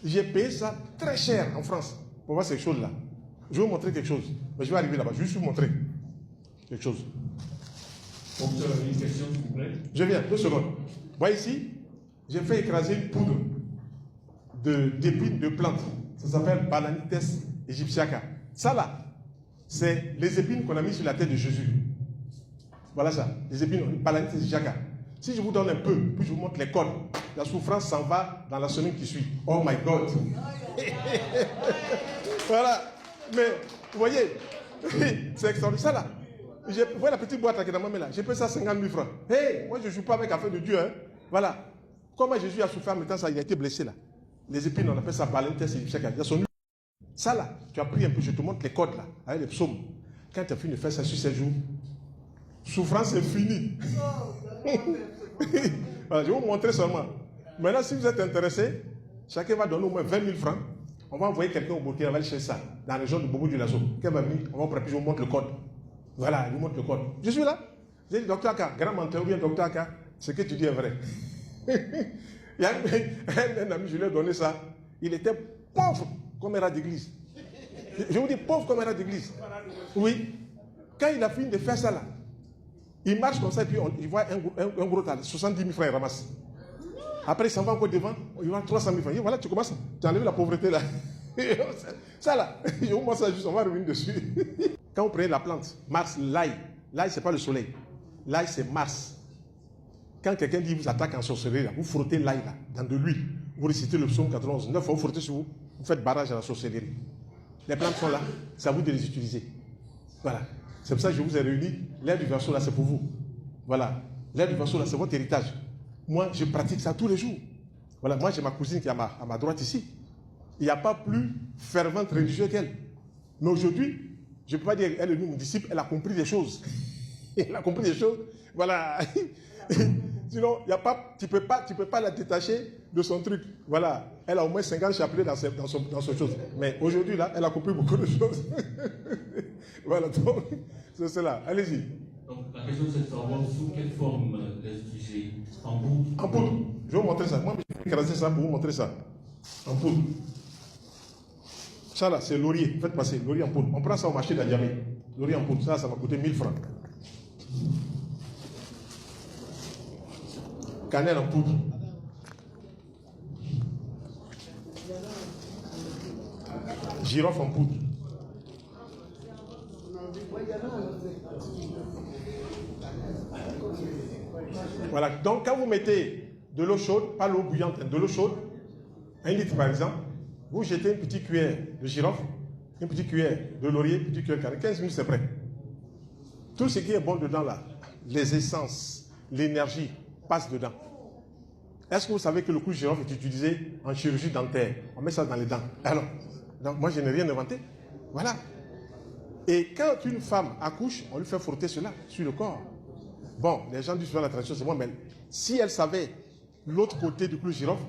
J'ai payé ça très cher en France pour voir ces choses-là. Je vais vous montrer quelque chose. Mais je vais arriver là-bas. Je vais juste vous montrer quelque chose. Donc, une question, s'il vous plaît. Je viens, 2 secondes. Voyez ici, j'ai fait écraser une poudre d'épines de plantes. Ça s'appelle Balanites egyptiaca. Ça là, c'est les épines qu'on a mis sur la tête de Jésus. Voilà ça, les épines Balanites egyptiaca. Si je vous donne un peu, puis je vous montre les codes, la souffrance s'en va dans la semaine qui suit. Oh my God. Voilà. Mais, vous voyez, c'est extraordinaire. Ça là, vous voyez la petite boîte là qui est dans ma main là, j'ai payé ça 50 000 francs. Hey, moi je ne joue pas avec affaire de Dieu. Hein. Voilà. Comment Jésus a souffert en même temps ça, il a été blessé là. Les épines, on appelle ça Balanites egyptiaca. Ça là, tu as pris un peu, je te montre les codes là, avec les psaumes. Quand tu as fini de faire ça sur 7 jours, souffrance est finie. Voilà, je vais vous montrer seulement. Maintenant, si vous êtes intéressé, chacun va donner au moins 20 000 francs. On va envoyer quelqu'un au Burkina, on va aller chercher ça, dans la région de Bobo du Lazo. Quelqu'un va venir, on va prendre, je vous montre le code. Voilà, je vous montre le code. Je suis là. J'ai dit, docteur Aka, grand menteur, ou bien docteur Aka, ce que tu dis est vrai. Il y a un ami, je lui ai donné ça. Il était pauvre comme un rat d'église. Je vous dis pauvre comme un rat d'église. Oui. Quand il a fini de faire ça là, il marche comme ça et puis il voit un gros tas, 70 000 francs, il ramasse. Après, il s'en va encore devant, il voit 300 000 francs. Et voilà, tu commences, tu enlèves la pauvreté là. Ça là, je vous montre ça juste, on va revenir dessus. Quand vous prenez la plante, Mars, l'ail, ce n'est pas le soleil. L'ail, c'est Mars. Quand quelqu'un dit vous attaque en sorcellerie, là, vous frottez l'ail là, dans de l'huile. Vous récitez le psaume 91, 9 fois, vous frottez sur vous, vous faites barrage à la sorcellerie. Les plantes sont là, c'est à vous de les utiliser. Voilà. C'est pour ça que je vous ai réunis. L'air du verso là, c'est pour vous. Voilà. L'air du verso là, c'est votre héritage. Moi, je pratique ça tous les jours. Voilà. Moi, j'ai ma cousine qui est à ma droite ici. Il n'y a pas plus fervente religieuse qu'elle. Mais aujourd'hui, je ne peux pas dire elle est mon disciple, elle a compris des choses. Elle a compris des choses. Voilà. Sinon, y a pas, tu ne peux pas la détacher de son truc. Voilà. Elle a au moins 50 chapelets dans son chose. Mais aujourd'hui, là, elle a compris beaucoup de choses. Voilà, donc, c'est cela. Allez-y. Donc, la question, c'est de savoir sous quelle forme les utiliser. En poudre. En poudre. Je vais vous montrer ça. Moi, je vais écraser ça pour vous montrer ça. En poudre. Ça, là, c'est laurier. Faites passer. Laurier en poudre. On prend ça au marché d'Adjamé. Laurier en poudre. Ça va coûter 1000 francs. Cannelle en poudre. Girofle en poudre. Voilà. Donc, quand vous mettez de l'eau chaude, pas l'eau bouillante, de l'eau chaude, 1 litre par exemple, vous jetez une petite cuillère de girofle, une petite cuillère de laurier, une petite cuillère carré. 15 minutes, c'est prêt. Tout ce qui est bon dedans là, les essences, l'énergie, passe dedans. Est-ce que vous savez que le clou de girofle est utilisé en chirurgie dentaire? On met ça dans les dents. Alors, donc moi, je n'ai rien inventé. Voilà. Et quand une femme accouche, on lui fait frotter cela sur le corps. Bon, les gens disent dans la tradition, c'est bon, mais si elle savait l'autre côté du clou de girofle,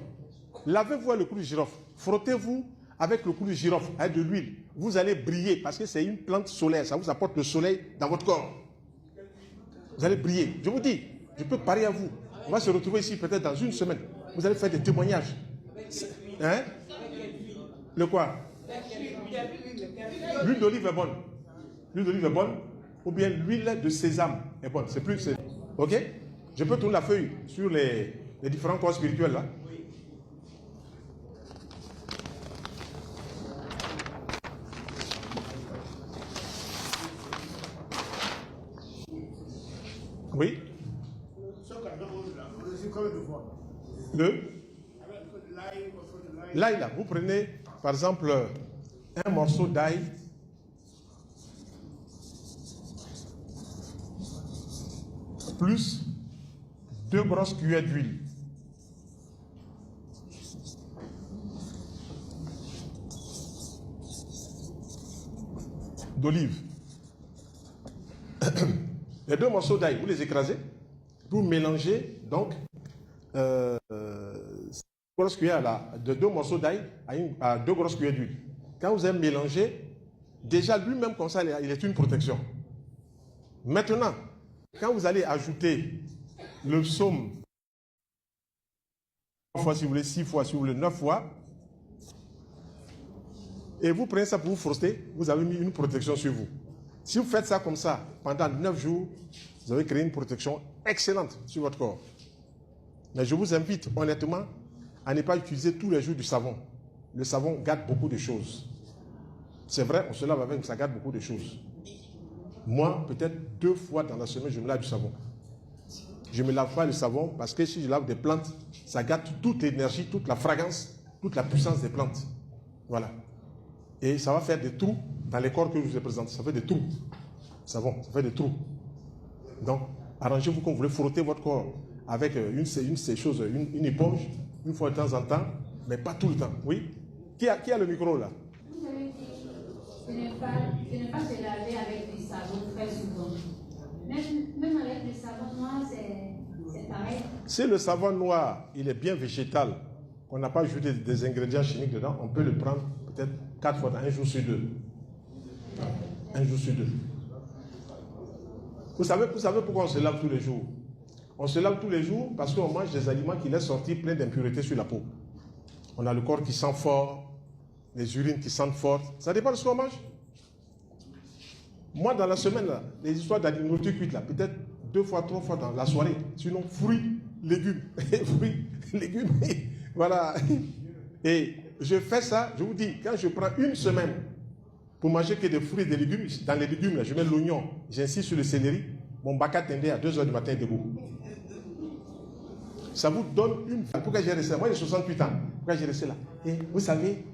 lavez-vous le clou de girofle, frottez-vous avec le clou de girofle, avec de l'huile. Vous allez briller parce que c'est une plante solaire, ça vous apporte le soleil dans votre corps. Vous allez briller. Je vous dis, je peux parier à vous. On va se retrouver ici peut-être dans une semaine. Vous allez faire des témoignages. Hein? Le quoi? L'huile d'olive est bonne. L'huile d'olive est bonne. Ou bien l'huile de sésame est bonne. C'est plus. Ok? Je peux tourner la feuille sur les différents corps spirituels là. Oui. L'ail là, vous prenez par exemple un morceau d'ail, plus 2 grosses cuillères d'huile. D'olive. Les 2 morceaux d'ail, vous les écrasez, vous mélangez donc 2 grosses cuillères là, de 2 morceaux d'ail à 2 grosses cuillères d'huile. Quand vous avez mélangé, déjà lui-même comme ça, il est une protection. Maintenant, quand vous allez ajouter le psaume 3 fois si vous voulez, 6 fois si vous voulez, 9 fois, Et vous prenez ça pour vous frotter, vous avez mis une protection sur vous. Si vous faites ça comme ça, pendant 9 jours, vous avez créé une protection excellente sur votre corps. Mais je vous invite honnêtement à ne pas utiliser tous les jours du savon. Le savon gâte beaucoup de choses. C'est vrai, on se lave avec, mais ça gâte beaucoup de choses. Moi, peut-être 2 fois dans la semaine, je me lave du savon. Je ne me lave pas le savon parce que si je lave des plantes, ça gâte toute l'énergie, toute la fragrance, toute la puissance des plantes. Voilà. Et ça va faire des trous dans les corps que je vous ai présentés. Ça fait des trous. Savon, ça fait des trous. Donc, arrangez-vous quand vous voulez frotter votre corps avec une sécheuse, une éponge, une fois de temps en temps, mais pas tout le temps. Oui? Qui a le micro là? Vous avez dit de ne pas se laver avec du savon très souvent. Même avec le savon noir, c'est pareil. Si le savon noir, il est bien végétal, qu'on n'a pas ajouté des ingrédients chimiques dedans, on peut le prendre peut-être 4 fois dans un jour sur 2. Un jour sur 2. Vous savez pourquoi on se lave tous les jours? On se lave tous les jours parce qu'on mange des aliments qui laissent sortir plein d'impuretés sur la peau. On a le corps qui sent fort, les urines qui sentent fort. Ça dépend de ce qu'on mange. Moi, dans la semaine, là, les histoires d'alimentation cuite, là, peut-être 2 fois, 3 fois dans la soirée. Sinon, fruits, légumes. Fruits, légumes. Voilà. Et je fais ça, je vous dis, quand je prends une semaine pour manger que des fruits et des légumes, dans les légumes, là, je mets l'oignon, j'insiste sur le céleri, mon baka tendait à 2 h du matin debout. Ça vous donne une... Pourquoi j'ai resté là? Moi, j'ai 68 ans. Pourquoi j'ai resté là? Et vous savez,